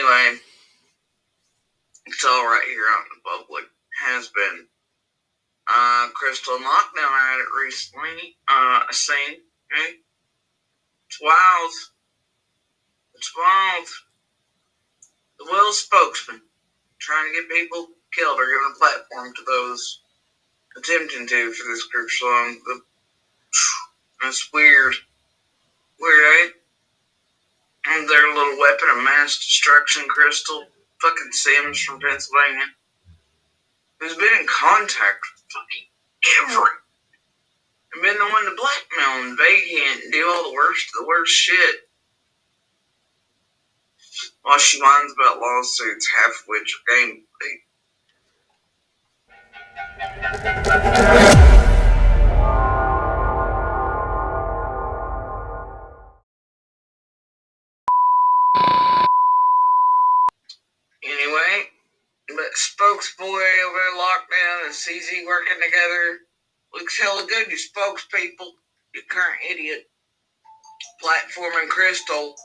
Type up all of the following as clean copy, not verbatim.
Anyway, it's all right here out in the public. Has been. Crystal Lockdown had it recently. Seen. Okay? It's wild. It's wild. The Will spokesman trying to get people killed or giving a platform to those attempting to for this group song. That's weird. Weird, eh? And their little weapon of mass destruction, Crystal, fucking Sims from Pennsylvania, who's been in contact with fucking every, and been the one to blackmail and vacant and do all the worst shit. While she whines about lawsuits, half of which are game fake. Anyway, but spokesboy over there Lockdown and CZ working together looks hella good, you spokespeople, you current idiot. Platforming Crystal,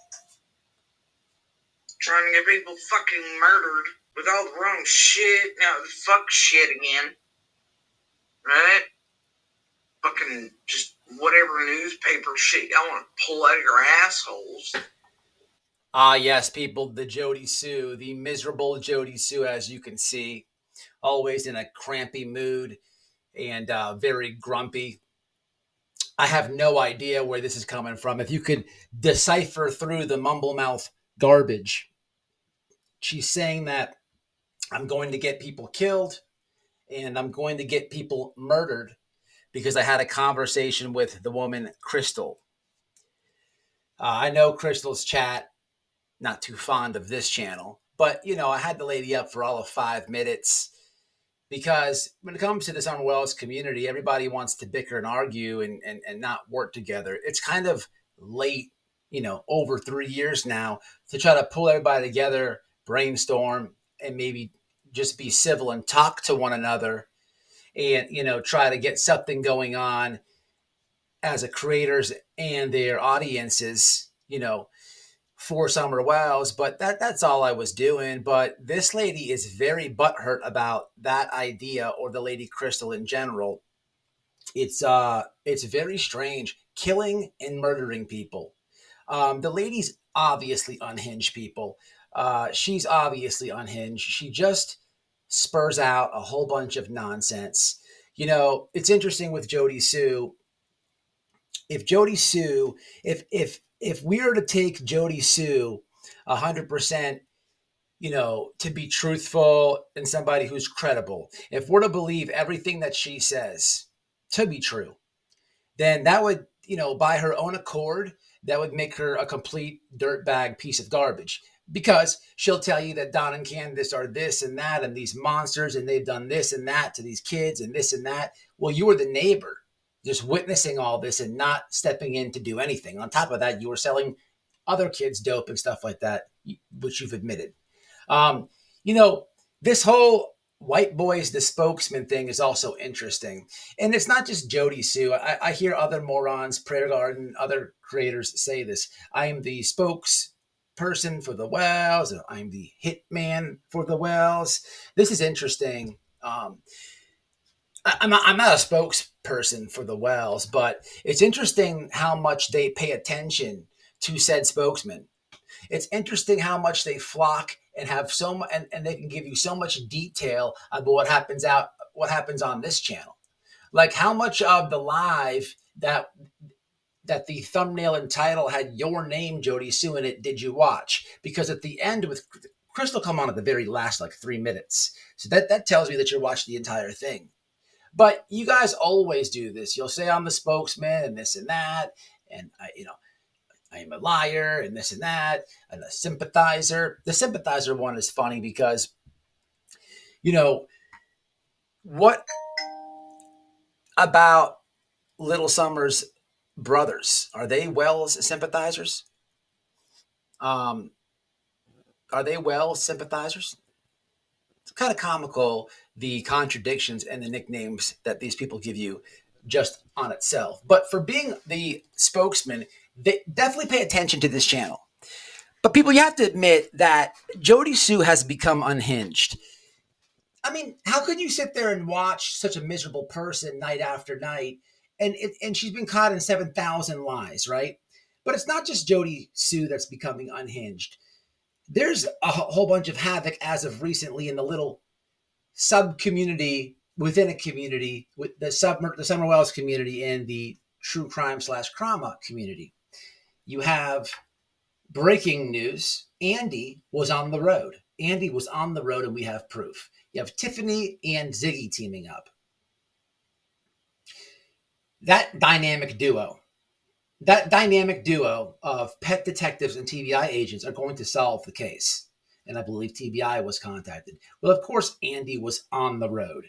trying to get people fucking murdered with all the wrong shit. Now, fuck shit again. Right? Fucking just whatever newspaper shit y'all want to pull out of your assholes. Yes, people, the Jodisue, the miserable Jodisue, as you can see, always in a crampy mood and very grumpy. I have no idea where this is coming from. If you could decipher through the mumble mouth garbage, she's saying that I'm going to get people killed and I'm going to get people murdered because I had a conversation with the woman, Crystal. I know Crystal's chat, not too fond of this channel, but, I had the lady up for all of 5 minutes because when it comes to the Summer Wells community, everybody wants to bicker and argue and not work together. It's kind of late, over 3 years now to try to pull everybody together, brainstorm, and maybe just be civil and talk to one another and, try to get something going on as a creators and their audiences, for Summer Wells, but that's all I was doing. But this lady is very butthurt about that idea, or the lady Crystal in general. It's very strange, killing and murdering people. The lady's obviously unhinged, people. She's obviously unhinged. She just spurs out a whole bunch of nonsense. It's interesting with Jodisue. If we were to take Jodisue 100%, to be truthful and somebody who's credible, if we're to believe everything that she says to be true, then that would, by her own accord, that would make her a complete dirtbag piece of garbage, because she'll tell you that Don and Candace are this and that and these monsters and they've done this and that to these kids and this and that. Well, you were the neighbor just witnessing all this and not stepping in to do anything. On top of that, you were selling other kids dope and stuff like that, which you've admitted. This whole white boys, the spokesman thing is also interesting. And it's not just Jodisue. I hear other morons, Prayer Garden, other creators say this. I am the spokesperson for the Wells, or I'm the hitman for the Wells. This is interesting. I'm not a spokesperson for the Wells, but it's interesting how much they pay attention to said spokesman. It's interesting how much they flock and have and they can give you so much detail about what happens on this channel. Like how much of the live that the thumbnail and title had your name, Jodisue, in it, did you watch? Because at the end, with Crystal come on at the very last, like 3 minutes. So that tells me that you watched the entire thing. But you guys always do this. You'll say I'm the spokesman and this and that, and I am a liar and this and that, and a sympathizer. The sympathizer one is funny because, what about Little Summer's brothers? Are they Wells sympathizers? Are they Wells sympathizers? It's kind of comical, the contradictions and the nicknames that these people give you just on itself. But for being the spokesman, they definitely pay attention to this channel. But people, you have to admit that Jodisue has become unhinged. I mean, how could you sit there and watch such a miserable person night after night, and she's been caught in 7,000 lies, right? But it's not just Jodisue that's becoming unhinged. There's a whole bunch of havoc as of recently in the little sub community within a community with the Summer Wells community and the true crime slash trauma community. You have breaking news. Andy was on the road. Andy was on the road, and we have proof. You have Tiffany and Ziggy teaming up. That dynamic duo, that dynamic duo of pet detectives and TBI agents are going to solve the case. And I believe TBI was contacted. Well, of course, Andy was on the road.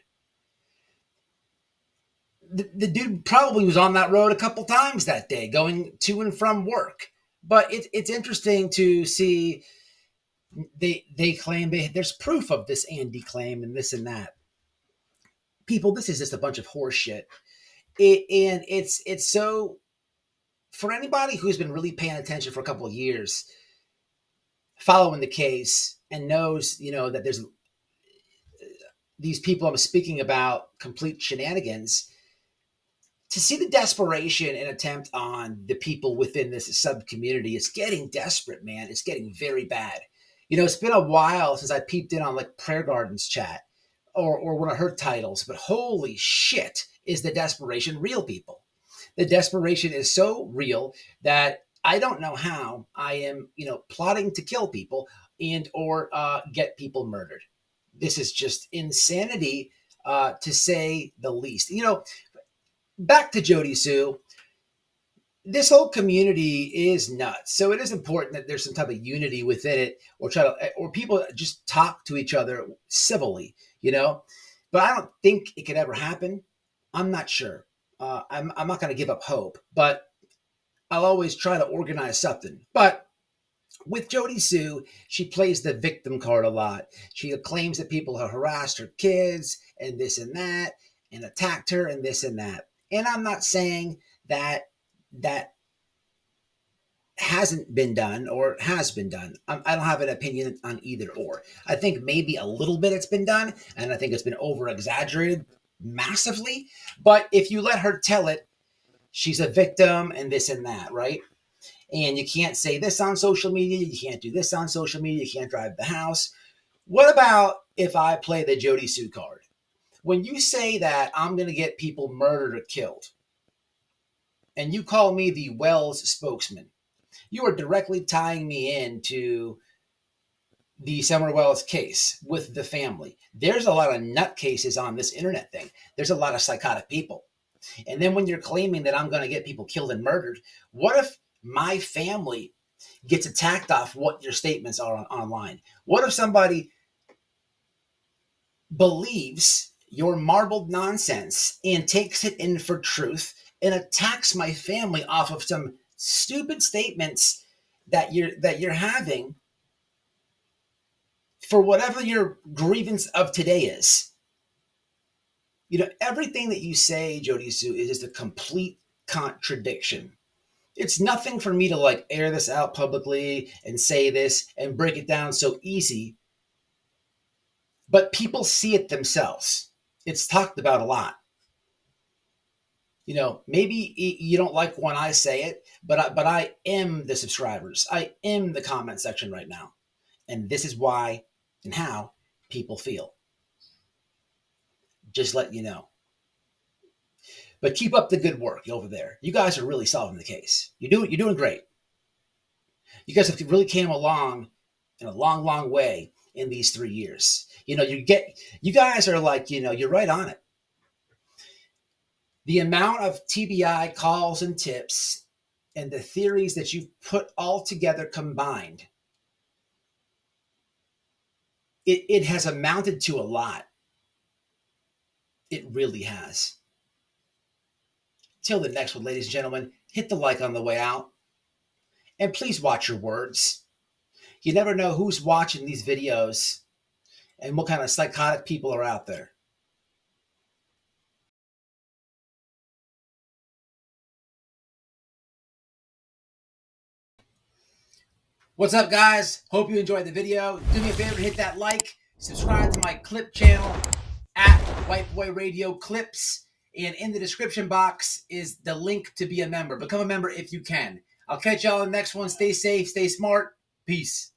The dude probably was on that road a couple times that day, going to and from work. But it's interesting to see they claim there's proof of this Andy claim and this and that. People, this is just a bunch of horse shit. And it's so, for anybody who's been really paying attention for a couple of years, following the case, and knows, that there's these people I'm speaking about complete shenanigans. To see the desperation and attempt on the people within this sub community, it's getting desperate, man. It's getting very bad. It's been a while since I peeped in on like Prayer Gardens chat or one of her titles, but holy shit, is the desperation real, people. The desperation is so real that I don't know how I am, plotting to kill people and or get people murdered. This is just insanity, to say the least. Back to Jodisue, this whole community is nuts. So it is important that there's some type of unity within it, or people just talk to each other civilly. But I don't think it could ever happen. I'm not sure. I'm not going to give up hope, but I'll always try to organize something. But with Jodisue, she plays the victim card a lot. She claims that people have harassed her kids and this and that, and attacked her and this and that. And I'm not saying that hasn't been done or has been done. I don't have an opinion on either or. I think maybe a little bit it's been done, and I think it's been over exaggerated massively. But if you let her tell it, she's a victim and this and that, right? And you can't say this on social media. You can't do this on social media. You can't drive the house. What about if I play the Jodisue card? When you say that I'm going to get people murdered or killed, and you call me the Wells spokesman, you are directly tying me into the Summer Wells case with the family. There's a lot of nutcases on this internet thing. There's a lot of psychotic people. And then when you're claiming that I'm going to get people killed and murdered, what if my family gets attacked off what your statements are online? What if somebody believes your marbled nonsense and takes it in for truth and attacks my family off of some stupid statements that you're having for whatever your grievance of today is? Everything that you say, Jodisue, is just a complete contradiction. It's nothing for me to like air this out publicly and say this and break it down so easy, but people see it themselves. It's talked about a lot. Maybe you don't like when I say it, but I am the subscribers. I am the comment section right now, and this is why and how people feel. Just let you know. But keep up the good work over there. You guys are really solving the case. You're doing great. You guys have really came along in a long, long way in these 3 years. You guys are like, you're right on it. The amount of TBI calls and tips and the theories that you've put all together combined, it has amounted to a lot. It really has. Till the next one, ladies and gentlemen, hit the like on the way out. And please watch your words. You never know who's watching these videos and what kind of psychotic people are out there. What's up, guys? Hope you enjoyed the video. Do me a favor, hit that like, subscribe to my clip channel at White Boy Radio Clips, and in the description box is the link to be a member. Become a member if you can. I'll catch y'all in the next one. Stay safe, stay smart. Peace.